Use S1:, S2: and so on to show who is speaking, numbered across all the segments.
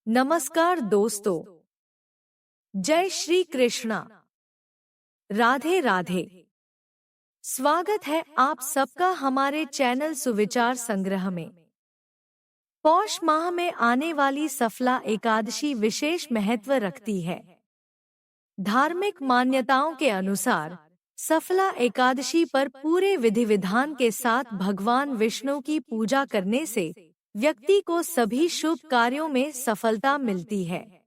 S1: नमस्कार दोस्तों, जय श्री कृष्णा, राधे राधे। स्वागत है आप सबका हमारे चैनल सुविचार संग्रह में। पौष माह में आने वाली सफला एकादशी विशेष महत्व रखती है। धार्मिक मान्यताओं के अनुसार सफला एकादशी पर पूरे विधि विधान के साथ भगवान विष्णु की पूजा करने से व्यक्ति को सभी शुभ कार्यों में सफलता मिलती है।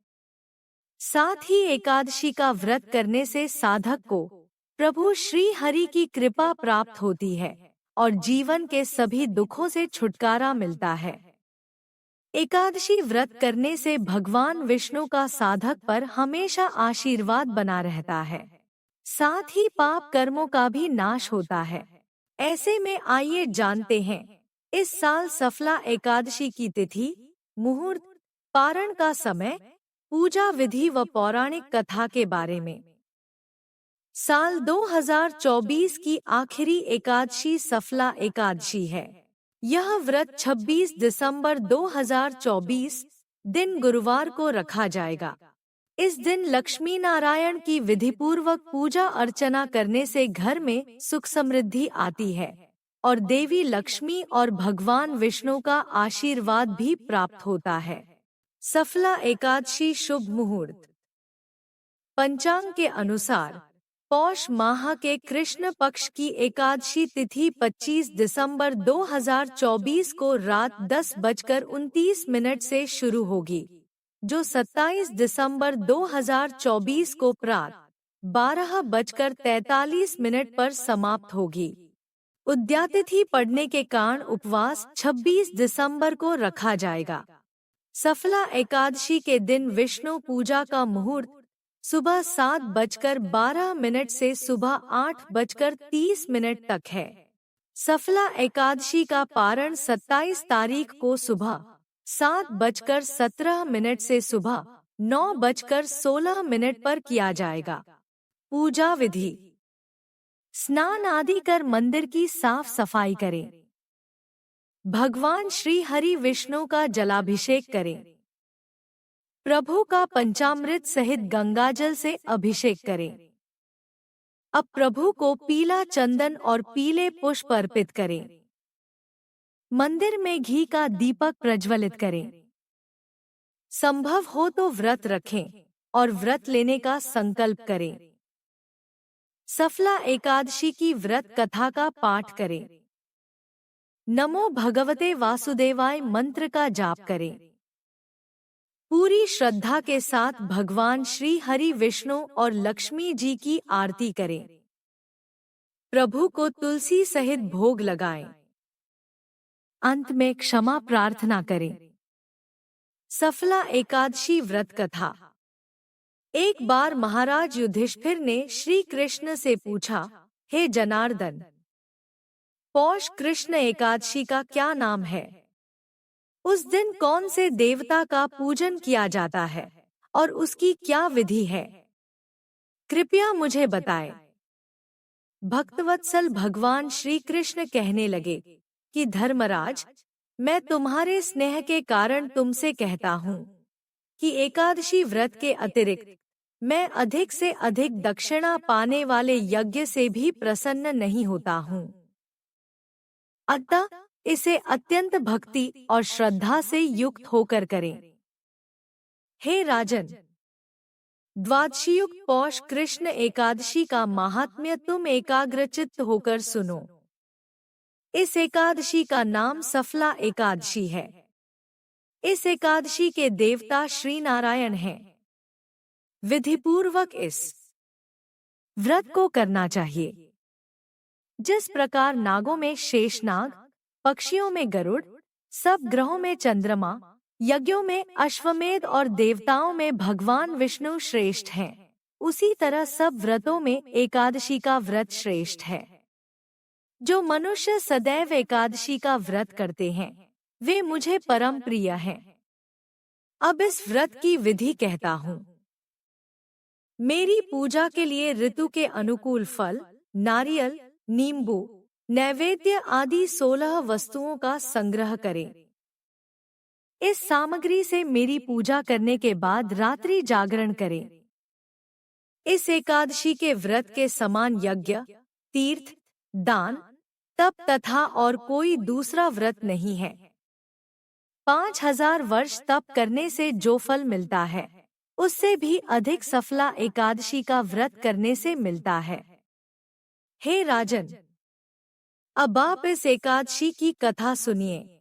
S1: साथ ही एकादशी का व्रत करने से साधक को प्रभु श्री हरि की कृपा प्राप्त होती है और जीवन के सभी दुखों से छुटकारा मिलता है। एकादशी व्रत करने से भगवान विष्णु का साधक पर हमेशा आशीर्वाद बना रहता है, साथ ही पाप कर्मों का भी नाश होता है। ऐसे में आइए जानते हैं इस साल सफला एकादशी की तिथि, मुहूर्त, पारण का समय, पूजा विधि व पौराणिक कथा के बारे में। साल 2024 की आखिरी एकादशी सफला एकादशी है। यह व्रत 26 दिसंबर 2024 दिन गुरुवार को रखा जाएगा। इस दिन लक्ष्मी नारायण की विधिपूर्वक पूजा अर्चना करने से घर में सुख समृद्धि आती है और देवी लक्ष्मी और भगवान विष्णु का आशीर्वाद भी प्राप्त होता है। सफला एकादशी शुभ मुहूर्त। पंचांग के अनुसार पौष माह के कृष्ण पक्ष की एकादशी तिथि 25 दिसंबर 2024 को रात 10:29 से शुरू होगी, जो 27 दिसंबर 2024 को प्रातः 12:43 पर समाप्त होगी। उद्यातिथि पड़ने के कारण उपवास 26 दिसंबर को रखा जाएगा। सफला एकादशी के दिन विष्णु पूजा का मुहूर्त सुबह 7:12 से सुबह 8:30 तक है। सफला एकादशी का पारण 27 तारीख को सुबह 7:17 से सुबह 9:16 पर किया जाएगा। पूजा विधि: स्नान आदि कर मंदिर की साफ सफाई करें। भगवान श्री हरि विष्णु का जलाभिषेक करें। प्रभु का पंचामृत सहित गंगाजल से अभिषेक करें। अब प्रभु को पीला चंदन और पीले पुष्प अर्पित करें। मंदिर में घी का दीपक प्रज्वलित करें। संभव हो तो व्रत रखें और व्रत लेने का संकल्प करें। सफला एकादशी की व्रत कथा का पाठ करें। नमो भगवते वासुदेवाय मंत्र का जाप करें। पूरी श्रद्धा के साथ भगवान श्री हरि विष्णु और लक्ष्मी जी की आरती करें। प्रभु को तुलसी सहित भोग लगाएं। अंत में क्षमा प्रार्थना करें। सफला एकादशी व्रत कथा। एक बार महाराज युधिष्ठिर ने श्री कृष्ण से पूछा, हे जनार्दन, पौष कृष्ण एकादशी का क्या नाम है? उस दिन कौन से देवता का पूजन किया जाता है और उसकी क्या विधि है? कृपया मुझे बताएं। भक्तवत्सल भगवान श्री कृष्ण कहने लगे कि धर्मराज, मैं तुम्हारे स्नेह के कारण तुमसे कहता हूँ कि एकादशी व्रत के अतिरिक्त मैं अधिक से अधिक दक्षिणा पाने वाले यज्ञ से भी प्रसन्न नहीं होता हूँ। अतः इसे अत्यंत भक्ति और श्रद्धा से युक्त होकर करें। हे राजन, द्वादशीयुक्त पौष कृष्ण एकादशी का महात्म्य तुम एकाग्रचित्त होकर सुनो। इस एकादशी का नाम सफला एकादशी है। इस एकादशी के देवता श्री नारायण हैं। विधिपूर्वक इस व्रत को करना चाहिए। जिस प्रकार नागों में शेषनाग, पक्षियों में गरुड़, सब ग्रहों में चंद्रमा, यज्ञों में अश्वमेध और देवताओं में भगवान विष्णु श्रेष्ठ हैं, उसी तरह सब व्रतों में एकादशी का व्रत श्रेष्ठ है। जो मनुष्य सदैव एकादशी का व्रत करते हैं वे मुझे परम प्रिय हैं। अब इस व्रत की विधि कहता हूँ। मेरी पूजा के लिए ऋतु के अनुकूल फल, नारियल, नींबू, नैवेद्य आदि 16 वस्तुओं का संग्रह करें। इस सामग्री से मेरी पूजा करने के बाद रात्रि जागरण करें। इस एकादशी के व्रत के समान यज्ञ, तीर्थ, दान, तप तथा और कोई दूसरा व्रत नहीं है। 5000 वर्ष तप करने से जो फल मिलता है, उससे भी अधिक सफला एकादशी का व्रत करने से मिलता है। हे राजन, अब आप इस एकादशी की कथा सुनिए।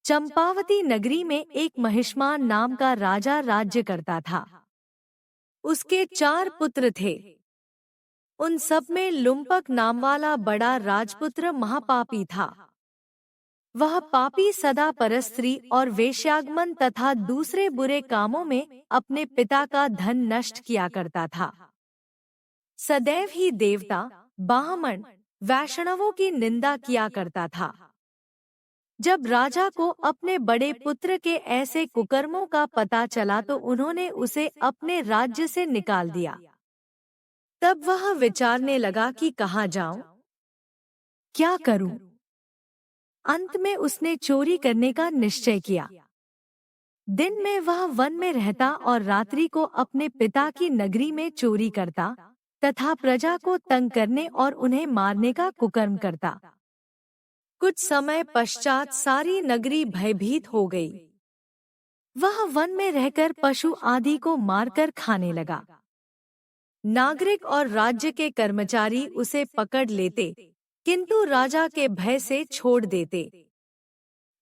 S1: चंपावती नगरी में एक महिष्मान नाम का राजा राज्य करता था। उसके 4 पुत्र थे। उन सब में लुम्पक नाम वाला बड़ा राजपुत्र महापापी था। वह पापी सदा परस्त्री और वेश्यागमन तथा दूसरे बुरे कामों में अपने पिता का धन नष्ट किया करता था। सदैव ही देवता, ब्राह्मण, वैष्णवों की निंदा किया करता था। जब राजा को अपने बड़े पुत्र के ऐसे कुकर्मों का पता चला तो उन्होंने उसे अपने राज्य से निकाल दिया। तब वह विचारने लगा कि कहाँ जाऊं, क्या करूं। अंत में उसने चोरी करने का निश्चय किया। दिन में वह वन में रहता और रात्रि को अपने पिता की नगरी में चोरी करता तथा प्रजा को तंग करने और उन्हें मारने का कुकर्म करता। कुछ समय पश्चात सारी नगरी भयभीत हो गई। वह वन में रहकर पशु आदि को मारकर खाने लगा। नागरिक और राज्य के कर्मचारी उसे पकड़ लेते, किंतु राजा के भय से छोड़ देते।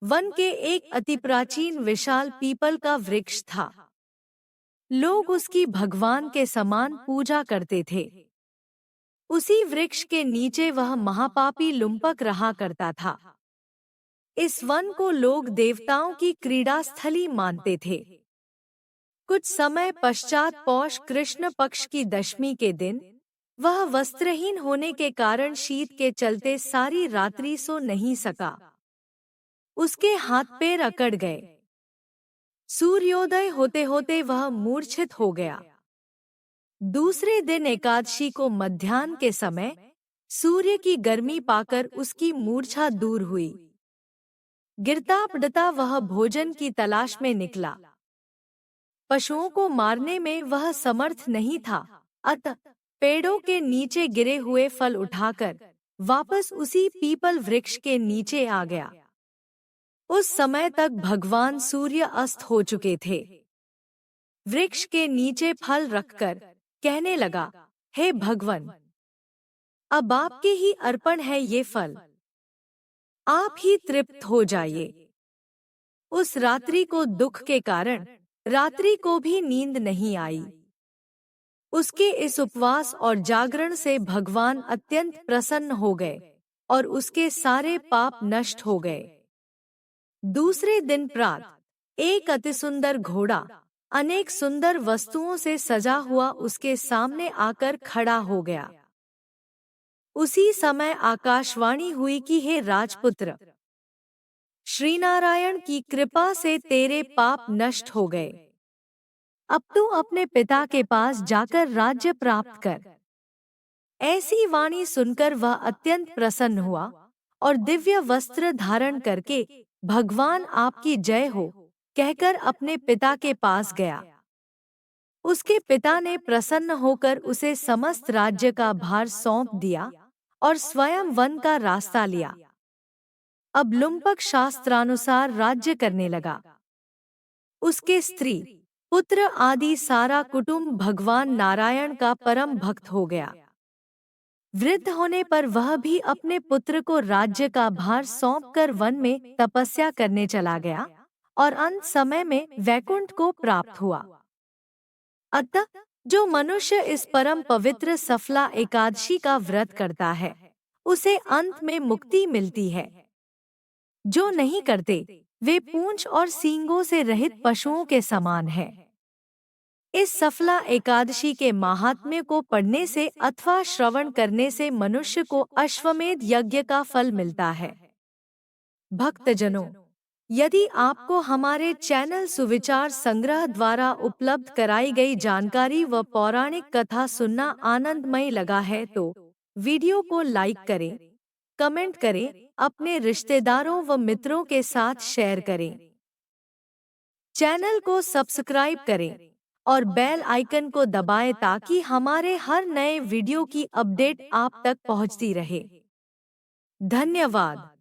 S1: वन के एक अति प्राचीन विशाल पीपल का वृक्ष था। लोग उसकी भगवान के समान पूजा करते थे। उसी वृक्ष के नीचे वह महापापी लुम्पक रहा करता था। इस वन को लोग देवताओं की क्रीड़ा स्थली मानते थे। कुछ समय पश्चात पौष कृष्ण पक्ष की दशमी के दिन वह वस्त्रहीन होने के कारण शीत के चलते सारी रात्रि सो नहीं सका। उसके हाथ पैर अकड़ गए। सूर्योदय होते होते वह मूर्छित हो गया। दूसरे दिन एकादशी को मध्याह्न के समय सूर्य की गर्मी पाकर उसकी मूर्छा दूर हुई। गिरता पड़ता वह भोजन की तलाश में निकला। पशुओं को मारने में वह समर्थ नहीं था, अतः पेड़ों के नीचे गिरे हुए फल उठाकर वापस उसी पीपल वृक्ष के नीचे आ गया। उस समय तक भगवान सूर्य अस्त हो चुके थे। वृक्ष के नीचे फल रखकर कहने लगा, हे भगवान, अब आपके ही अर्पण है ये फल, आप ही तृप्त हो जाइए। उस रात्रि को दुख के कारण रात्रि को भी नींद नहीं आई। उसके इस उपवास और जागरण से भगवान अत्यंत प्रसन्न हो गए और उसके सारे पाप नष्ट हो गए। दूसरे दिन प्रातः एक अति सुंदर घोड़ा अनेक सुंदर वस्तुओं से सजा हुआ उसके सामने आकर खड़ा हो गया। उसी समय आकाशवाणी हुई कि हे राजपुत्र, श्रीनारायण की कृपा से तेरे पाप नष्ट हो गए। अब तू अपने पिता के पास जाकर राज्य प्राप्त कर। ऐसी वाणी सुनकर वह अत्यंत प्रसन्न हुआ और दिव्य वस्त्र धारण करके भगवान आपकी जय हो कहकर अपने पिता के पास गया। उसके पिता ने प्रसन्न होकर उसे समस्त राज्य का भार सौंप दिया और स्वयं वन का रास्ता लिया। अब लुम्पक शास्त्रानुसार राज्य करने लगा। उसके स्त्री, पुत्र आदि सारा कुटुंब भगवान नारायण का परम भक्त हो गया। वृद्ध होने पर वह भी अपने पुत्र को राज्य का भार सौंपकर वन में तपस्या करने चला गया और अंत समय में वैकुंठ को प्राप्त हुआ। अतः जो मनुष्य इस परम पवित्र सफला एकादशी का व्रत करता है, उसे अंत में मुक्ति मिलती है। जो नहीं करते, वे पूंछ और सींगों से रहित पशुओं के समान हैं। इस सफला एकादशी के महात्म्य को पढ़ने से अथवा श्रवण करने से मनुष्य को अश्वमेध यज्ञ का फल मिलता है। भक्तजनों, यदि आपको हमारे चैनल सुविचार संग्रह द्वारा उपलब्ध कराई गई जानकारी व पौराणिक कथा सुनना आनंदमय लगा है तो वीडियो को लाइक करें, कमेंट करें, अपने रिश्तेदारों व मित्रों के साथ शेयर करें। चैनल को सब्सक्राइब करें और बेल आइकन को दबाएं ताकि हमारे हर नए वीडियो की अपडेट आप तक पहुंचती रहे। धन्यवाद।